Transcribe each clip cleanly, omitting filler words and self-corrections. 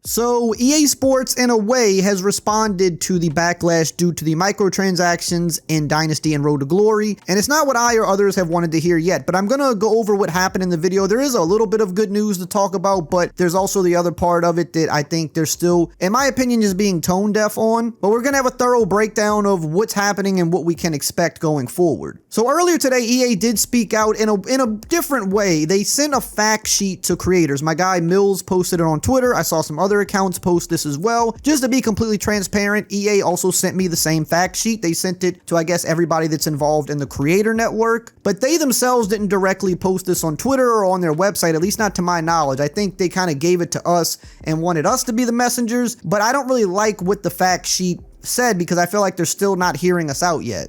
So EA Sports in a way has responded to the backlash due to the microtransactions in Dynasty and Road to Glory, and it's not what I or others have wanted to hear yet, but I'm gonna go over what happened in the video. There is a little bit of good news to talk about, but there's also the other part of it that I think they're still, in my opinion, just being tone deaf on, but we're gonna have a thorough breakdown of what's happening and what we can expect going forward. So earlier today, EA did speak out in a different way. They sent a fact sheet to creators. My guy Mills posted it on Twitter. I saw some other accounts post this as well. Just to be completely transparent, EA also sent me the same fact sheet. They sent it to, I guess, everybody that's involved in the creator network, but they themselves didn't directly post this on Twitter or on their website, at least not to my knowledge. I think they kind of gave it to us and wanted us to be the messengers, but I don't really like what the fact sheet said because I feel like they're still not hearing us out yet.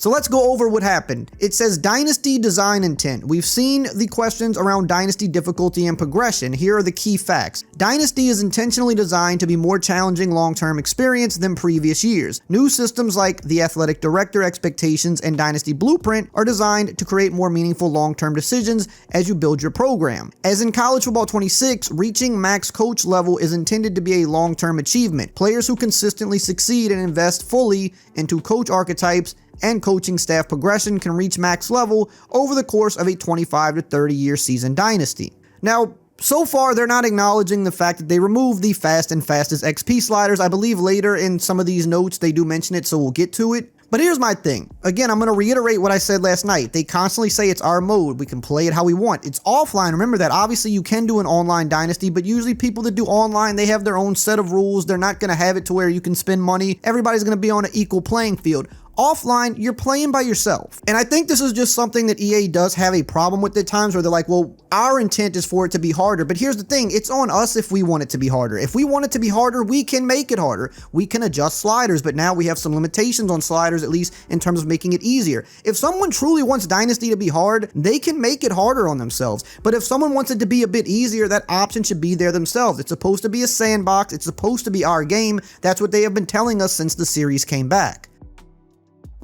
So let's go over what happened. It says Dynasty design intent. We've seen the questions around Dynasty difficulty and progression. Here are the key facts. Dynasty is intentionally designed to be more challenging long-term experience than previous years. New systems like the Athletic Director Expectations and Dynasty Blueprint are designed to create more meaningful long-term decisions as you build your program. As in College Football 26, reaching max coach level is intended to be a long-term achievement. Players who consistently succeed and invest fully into coach archetypes and coaching staff progression can reach max level over the course of a 25 to 30 year season dynasty. Now, so far, they're not acknowledging the fact that they removed the fast and fastest XP sliders. I believe later in some of these notes they do mention it, so we'll get to it. But here's my thing. Again, I'm going to reiterate what I said last night. They constantly say it's our mode. We can play it how we want. It's offline. Remember that. Obviously, you can do an online dynasty, but usually people that do online, they have their own set of rules. They're not going to have it to where you can spend money. Everybody's going to be on an equal playing field. Offline, you're playing by yourself. And I think this is just something that EA does have a problem with at times where they're like, well, our intent is for it to be harder. But here's the thing, it's on us if we want it to be harder. If we want it to be harder, we can make it harder. We can adjust sliders, but now we have some limitations on sliders, at least in terms of making it easier. If someone truly wants Dynasty to be hard, they can make it harder on themselves. But if someone wants it to be a bit easier, that option should be there themselves. It's supposed to be a sandbox. It's supposed to be our game. That's what they have been telling us since the series came back.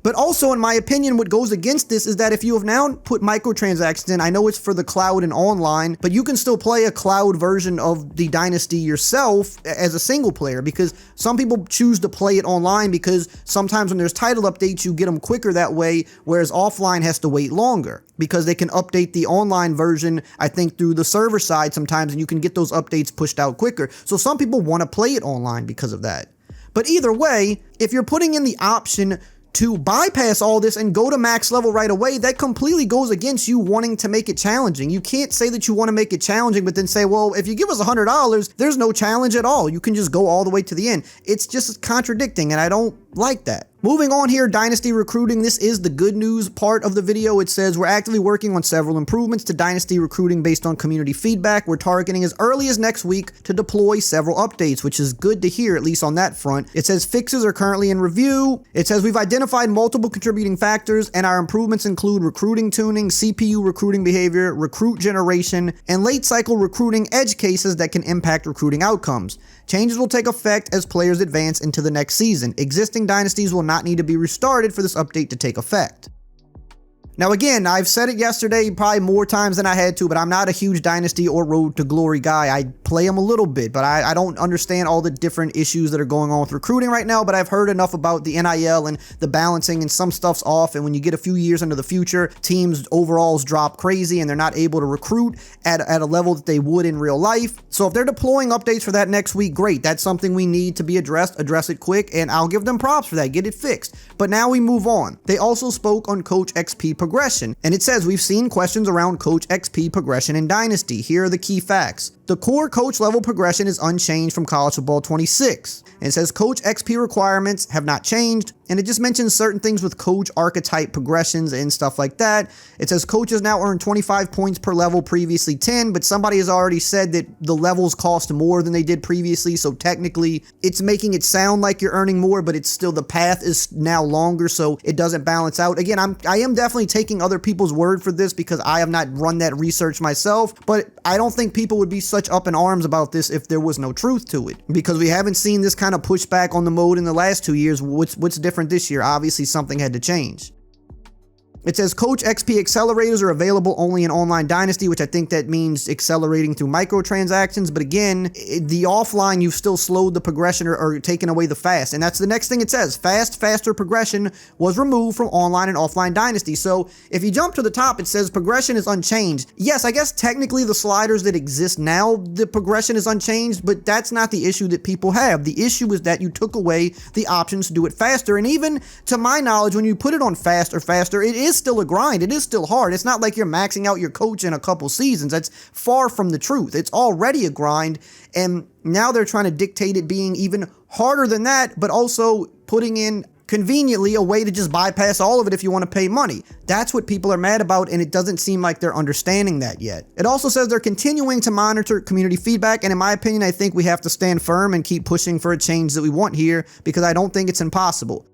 But also, in my opinion, what goes against this is that if you have now put microtransactions in, I know it's for the cloud and online, but you can still play a cloud version of the Dynasty yourself as a single player, because some people choose to play it online because sometimes when there's title updates, you get them quicker that way, whereas offline has to wait longer because they can update the online version, I think, through the server side sometimes, and you can get those updates pushed out quicker. So some people want to play it online because of that. But either way, if you're putting in the option to bypass all this and go to max level right away, that completely goes against you wanting to make it challenging. You can't say that you want to make it challenging, but then say, well, if you give us $100, there's no challenge at all. You can just go all the way to the end. It's just contradicting, and I don't like that. Moving on here, Dynasty recruiting. This is the good news part of the video. It says we're actively working on several improvements to Dynasty recruiting based on community feedback. We're targeting as early as next week to deploy several updates, which is good to hear, at least on that front. It says fixes are currently in review. It says we've identified multiple contributing factors and our improvements include recruiting tuning, CPU recruiting behavior, recruit generation, and late cycle recruiting edge cases that can impact recruiting outcomes. Changes will take effect as players advance into the next season. Existing dynasties will not need to be restarted for this update to take effect. Now again, I've said it yesterday probably more times than I had to, but I'm not a huge Dynasty or Road to Glory guy. I play them a little bit, but I don't understand all the different issues that are going on with recruiting right now, but I've heard enough about the NIL and the balancing, and some stuff's off, and when you get a few years into the future, teams' overalls drop crazy and they're not able to recruit at a level that they would in real life. So if they're deploying updates for that next week, great. That's something we need to be addressed. Address it quick, and I'll give them props for that. Get it fixed. But now we move on. They also spoke on Coach XP progression, and it says we've seen questions around Coach XP progression in Dynasty. Here are the key facts. The core coach level progression is unchanged from College Football 26. And it says Coach XP requirements have not changed, and it just mentions certain things with coach archetype progressions and stuff like that. It says coaches now earn 25 points per level, previously 10, but somebody has already said that the levels cost more than they did previously, so technically it's making it sound like you're earning more, but it's still, the path is now longer, so it doesn't balance out. Again, I am definitely taking other people's word for this because I have not run that research myself, but I don't think people would be such up in arms about this if there was no truth to it, because we haven't seen this kind of pushback on the mode in the last 2 years. What's different this year? Obviously something had to change. It says Coach XP accelerators are available only in Online Dynasty, which I think that means accelerating through microtransactions. But again, the offline, you've still slowed the progression or taken away the fast. And that's the next thing it says. Faster progression was removed from Online and Offline Dynasty. So if you jump to the top, it says progression is unchanged. Yes, I guess technically the sliders that exist now, the progression is unchanged, but that's not the issue that people have. The issue is that you took away the options to do it faster. And even to my knowledge, when you put it on fast or faster, it is still a grind. It is still hard. It's not like you're maxing out your coach in a couple seasons. That's far from the truth. It's already a grind, and now they're trying to dictate it being even harder than that, but also putting in conveniently a way to just bypass all of it if you want to pay money. That's what people are mad about, and it doesn't seem like they're understanding that yet. It also says they're continuing to monitor community feedback, and in my opinion, I think we have to stand firm and keep pushing for a change that we want here, because I don't think it's impossible.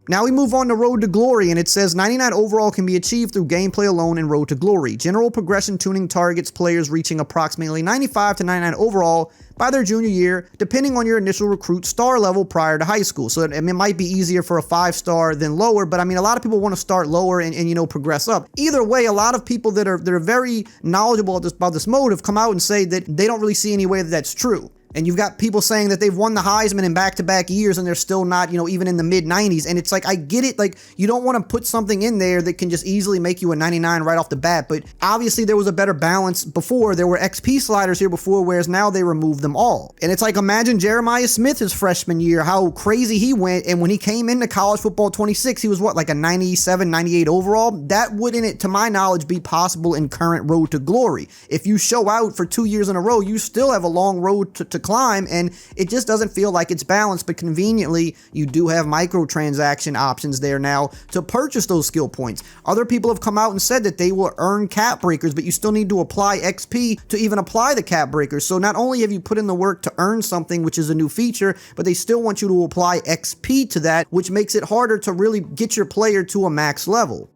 Now we move on to Road to Glory, and it says 99 overall can be achieved through gameplay alone in Road to Glory. General progression tuning targets players reaching approximately 95 to 99 overall by their junior year, depending on your initial recruit star level prior to high school. So it might be easier for a 5-star than lower, but I mean, a lot of people want to start lower and you know, progress up. Either way, a lot of people that are very knowledgeable about this mode have come out and say that they don't really see any way that that's true. And you've got people saying that they've won the Heisman in back-to-back years and they're still not, you know, even in the mid-90s. And it's like, I get it. Like, you don't want to put something in there that can just easily make you a 99 right off the bat. But obviously there was a better balance before. There were XP sliders here before, whereas now they removed them all. And it's like, imagine Jeremiah Smith his freshman year, how crazy he went. And when he came into college football 26, he was what, like a 97, 98 overall? That wouldn't, to my knowledge, be possible in current Road to Glory. If you show out for 2 years in a row, you still have a long road to climb, and it just doesn't feel like it's balanced. But conveniently, you do have microtransaction options there now to purchase those skill points. Other people have come out and said that they will earn cap breakers, but you still need to apply XP to even apply the cap breakers. So not only have you put in the work to earn something, which is a new feature, but they still want you to apply XP to that, which makes it harder to really get your player to a max level.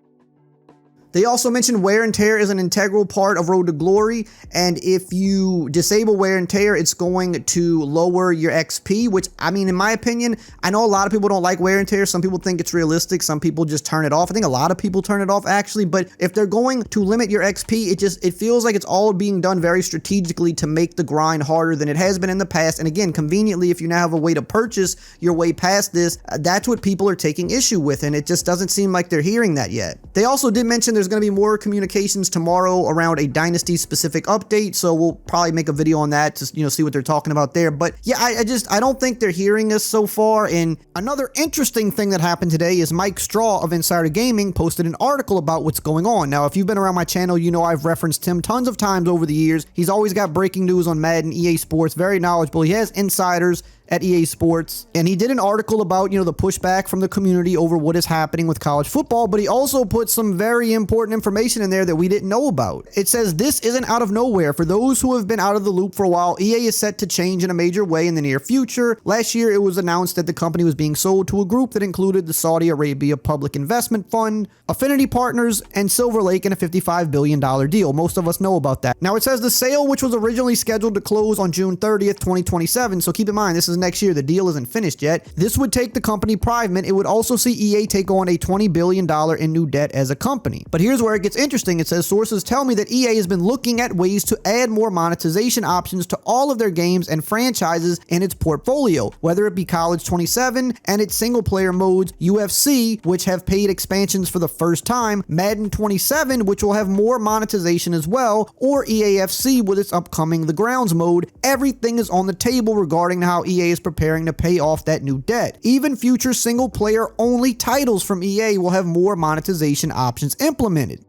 They also mentioned wear and tear is an integral part of Road to Glory, and if you disable wear and tear, it's going to lower your XP, which, I mean, in my opinion, I know a lot of people don't like wear and tear. Some people think it's realistic. Some people just turn it off. I think a lot of people turn it off, actually, but if they're going to limit your XP, it feels like it's all being done very strategically to make the grind harder than it has been in the past. And again, conveniently, if you now have a way to purchase your way past this, that's what people are taking issue with, and it just doesn't seem like they're hearing that yet. They also did mention there's going to be more communications tomorrow around a Dynasty specific update, so we'll probably make a video on that to, you know, see what they're talking about there. But yeah, I don't think they're hearing us so far. And another interesting thing that happened today is Mike Straw of Insider Gaming posted an article about what's going on. Now, if you've been around my channel, you know I've referenced him tons of times over the years. He's always got breaking news on Madden, EA Sports, very knowledgeable. He has insiders at EA Sports, and he did an article about, you know, the pushback from the community over what is happening with college football, but he also put some very important information in there that we didn't know about. It says, this isn't out of nowhere. For those who have been out of the loop for a while, EA is set to change in a major way in the near future. Last year, it was announced that the company was being sold to a group that included the Saudi Arabia Public Investment Fund, Affinity Partners, and Silver Lake in a $55 billion deal. Most of us know about that. Now, it says the sale, which was originally scheduled to close on June 30th, 2027, so keep in mind, this is next year. The deal isn't finished yet. This would take the company private. It would also see EA take on a $20 billion in new debt as a company. But here's where it gets interesting. It says, sources tell me that EA has been looking at ways to add more monetization options to all of their games and franchises in its portfolio, whether it be College 27 and its single player modes, UFC, which have paid expansions for the first time, Madden 27, which will have more monetization as well, or EAFC with its upcoming The Grounds mode. Everything is on the table regarding how EA is preparing to pay off that new debt. Even future single player only titles from EA will have more monetization options implemented.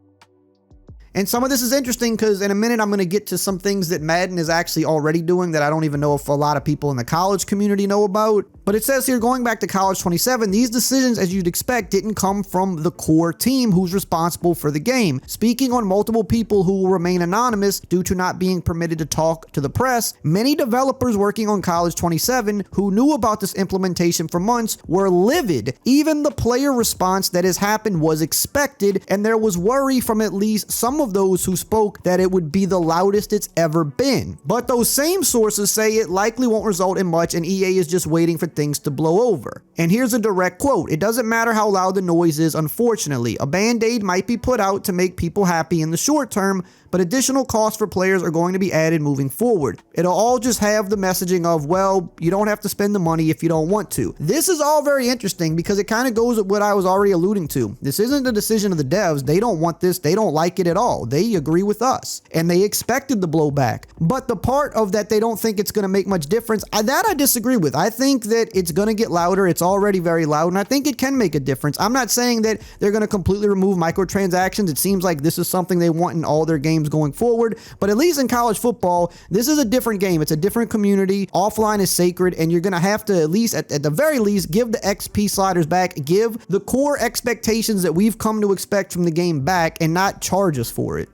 And some of this is interesting because in a minute I'm going to get to some things that Madden is actually already doing that I don't even know if a lot of people in the college community know about. But it says here, going back to College 27, these decisions, as you'd expect, didn't come from the core team who's responsible for the game. Speaking on multiple people who will remain anonymous due to not being permitted to talk to the press, many developers working on College 27 who knew about this implementation for months were livid. Even the player response that has happened was expected, and there was worry from at least some of those who spoke that it would be the loudest it's ever been. But those same sources say it likely won't result in much and EA is just waiting for things to blow over. And here's a direct quote: "It doesn't matter how loud the noise is, unfortunately. A band-aid might be put out to make people happy in the short term, but additional costs for players are going to be added moving forward. It'll all just have the messaging of, well, you don't have to spend the money if you don't want to." This is all very interesting because it kind of goes with what I was already alluding to. This isn't a decision of the devs. They don't want this. They don't like it at all. They agree with us and they expected the blowback. But the part of that they don't think it's going to make much difference, that I disagree with. I think that it's going to get louder. It's already very loud and I think it can make a difference. I'm not saying that they're going to completely remove microtransactions. It seems like this is something they want in all their games going forward, but at least in college football, this is a different game. It's a different community. Offline is sacred, and you're going to have to, at least at the very least, give the XP sliders back, give the core expectations that we've come to expect from the game back, and not charge us for it.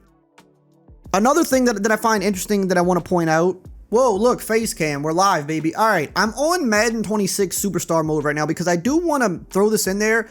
Another thing that I find interesting that I want to point out. Whoa, look, face cam, we're live, baby. All right, I'm on Madden 26 Superstar mode right now because I do want to throw this in there.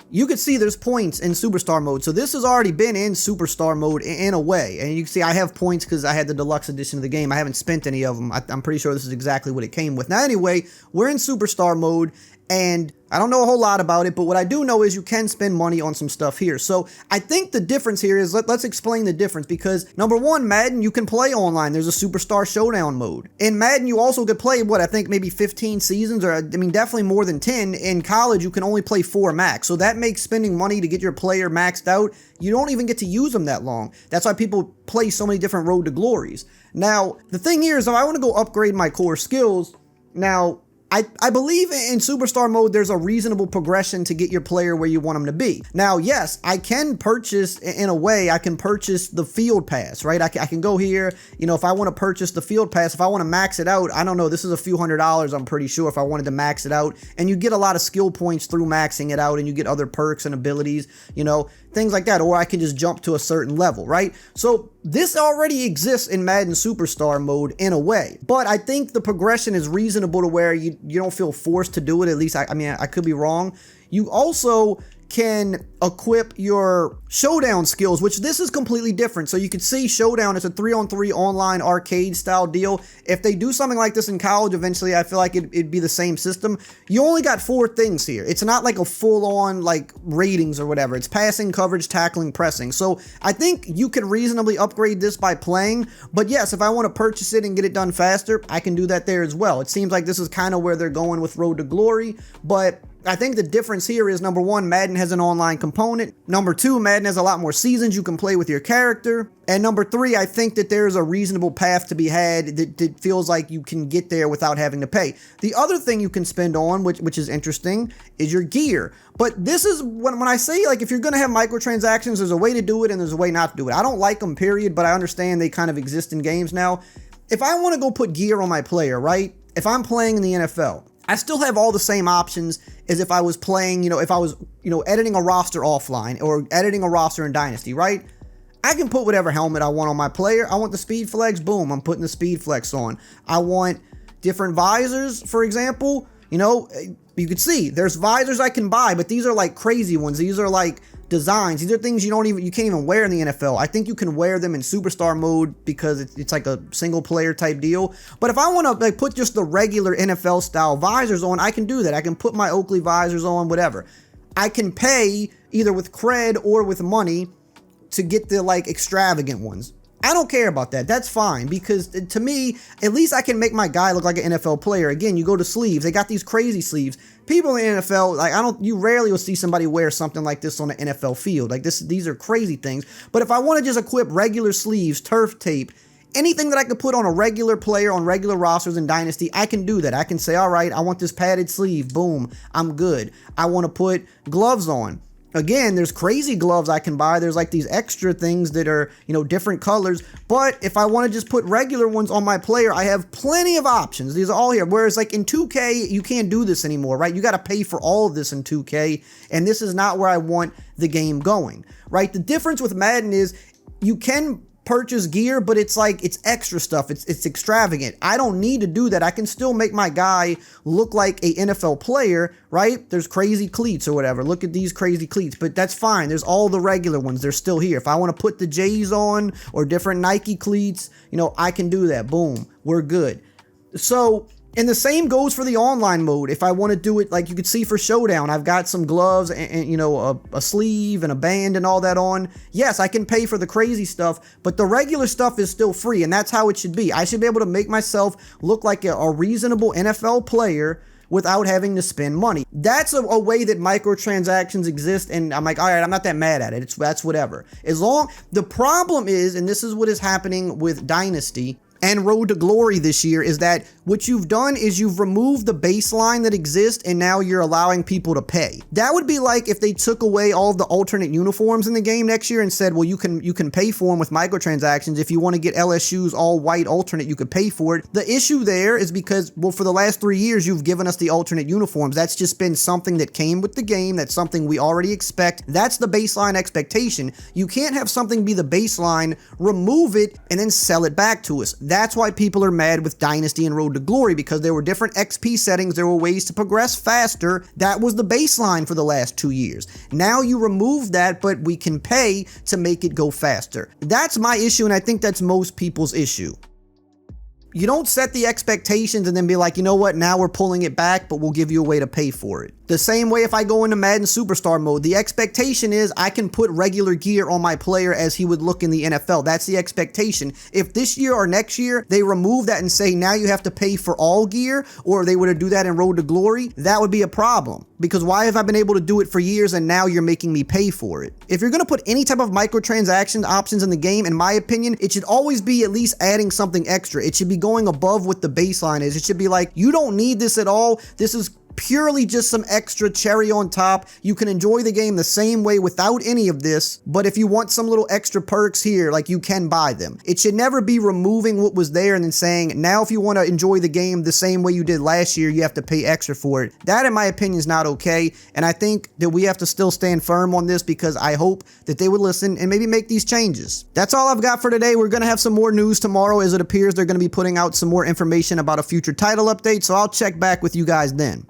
You can see there's points in Superstar mode. So this has already been in Superstar mode in a way. And you can see I have points because I had the deluxe edition of the game. I haven't spent any of them. I'm pretty sure this is exactly what it came with. Now anyway, we're in Superstar mode and I don't know a whole lot about it, but what I do know is you can spend money on some stuff here. So I think the difference here is, let's explain the difference, because number one, Madden, you can play online. There's a Superstar Showdown mode. In Madden, you also could play, what, I think maybe 15 seasons, or I mean, definitely more than 10. In college, you can only play 4 max. So that makes spending money to get your player maxed out, you don't even get to use them that long. That's why people play so many different Road to Glories. Now, the thing here is if I want to go upgrade my core skills, now, I believe in Superstar mode, there's a reasonable progression to get your player where you want them to be. Now, yes, I can purchase, in a way, I can purchase the field pass, right? I can go here, you know, if I want to purchase the field pass, if I want to max it out, I don't know, this is a few $100s, I'm pretty sure, if I wanted to max it out. And you get a lot of skill points through maxing it out, and you get other perks and abilities, you know, things like that. Or I can just jump to a certain level, right? So this already exists in Madden Superstar mode in a way, but I think the progression is reasonable to where you don't feel forced to do it. At least, I mean, I could be wrong. You also can equip your showdown skills, which this is completely different. So you can see showdown, it's a 3-on-3 online arcade style deal. If they do something like this in college eventually, I feel like it'd be the same system. You only got 4 things here. It's not like a full-on like ratings or whatever. It's passing, coverage, tackling, pressing. So I think you could reasonably upgrade this by playing, but yes, if I want to purchase it and get it done faster, I can do that there as well. It seems like this is kind of where they're going with Road to Glory, but I think the difference here is, number one, Madden has an online component. Number two, Madden has a lot more seasons you can play with your character. And number three, I think that there's a reasonable path to be had that feels like you can get there without having to pay. The other thing you can spend on, which is interesting, is your gear. But this is, when I say, like, if you're going to have microtransactions, there's a way to do it and there's a way not to do it. I don't like them, period, but I understand they kind of exist in games now. If I want to go put gear on my player, right? If I'm playing in the NFL, I still have all the same options as if I was playing, you know, if I was, you know, editing a roster offline or editing a roster in Dynasty, right? I can put whatever helmet I want on my player. I want the speed flex, boom, I'm putting the speed flex on. I want different visors, for example. You know, you can see there's visors I can buy, but these are like crazy ones. These are like designs. These are things you can't even wear in the NFL. I think you can wear them in Superstar mode because it's like a single player type deal. But if I want to like put just the regular NFL style visors on, I can do that. I can put my Oakley visors on, whatever. I can pay either with cred or with money to get the like extravagant ones. I don't care about that. That's fine, because to me, at least I can make my guy look like an NFL player. Again, you go to sleeves. They got these crazy sleeves. People in the NFL, like, you rarely will see somebody wear something like this on an NFL field. Like these are crazy things. But if I want to just equip regular sleeves, turf tape, anything that I could put on a regular player on regular rosters in Dynasty, I can do that. I can say, all right, I want this padded sleeve. Boom, I'm good. I want to put gloves on. Again, there's crazy gloves I can buy. There's like these extra things that are, you know, different colors. But if I want to just put regular ones on my player, I have plenty of options. These are all here. Whereas like in 2K, you can't do this anymore, right? You got to pay for all of this in 2K. And this is not where I want the game going, right? The difference with Madden is you can purchase gear, but it's like, it's extra stuff. It's extravagant. I don't need to do that. I can still make my guy look like a NFL player, right? There's crazy cleats or whatever. Look at these crazy cleats, but that's fine. There's all the regular ones. They're still here. If I want to put the J's on or different Nike cleats, you know, I can do that. Boom, we're good. So, and the same goes for the online mode. If I want to do it, like you could see for Showdown, I've got some gloves and you know, a sleeve and a band and all that on. Yes, I can pay for the crazy stuff, but the regular stuff is still free, and that's how it should be. I should be able to make myself look like a reasonable NFL player without having to spend money. That's a way that microtransactions exist, and I'm like, all right, I'm not that mad at it. That's whatever. The problem is, and this is what is happening with Dynasty and Road to Glory this year, is that what you've done is you've removed the baseline that exists, and now you're allowing people to pay. That would be like if they took away all of the alternate uniforms in the game next year and said, well, you can pay for them with microtransactions. If you want to get LSU's all white alternate, you could pay for it. The issue there is because, well, for the last 3 years, you've given us the alternate uniforms. That's just been something that came with the game. That's something we already expect. That's the baseline expectation. You can't have something be the baseline, remove it, and then sell it back to us. That's why people are mad with Dynasty and Road to Glory, because there were different XP settings, there were ways to progress faster. That was the baseline for the last 2 years. Now you remove that, but we can pay to make it go faster. That's my issue, and I think that's most people's issue. You don't set the expectations and then be like, you know what, now we're pulling it back, but we'll give you a way to pay for it. The same way if I go into Madden Superstar mode, the expectation is I can put regular gear on my player as he would look in the NFL. That's the expectation. If this year or next year they remove that and say now you have to pay for all gear, or they were to do that in Road to Glory, that would be a problem. Because why have I been able to do it for years and now you're making me pay for it? If you're going to put any type of microtransaction options in the game, in my opinion, it should always be at least adding something extra. It should be going above what the baseline is. It should be like, you don't need this at all. This is purely just some extra cherry on top. You can enjoy the game the same way without any of this, but if you want some little extra perks here, like, you can buy them. It should never be removing what was there and then saying, now if you want to enjoy the game the same way you did last year, you have to pay extra for it. That, in my opinion, is not okay, and I think that we have to still stand firm on this, because I hope that they would listen and maybe make these changes. That's all I've got for today. We're going to have some more news tomorrow, as it appears they're going to be putting out some more information about a future title update, so I'll check back with you guys then.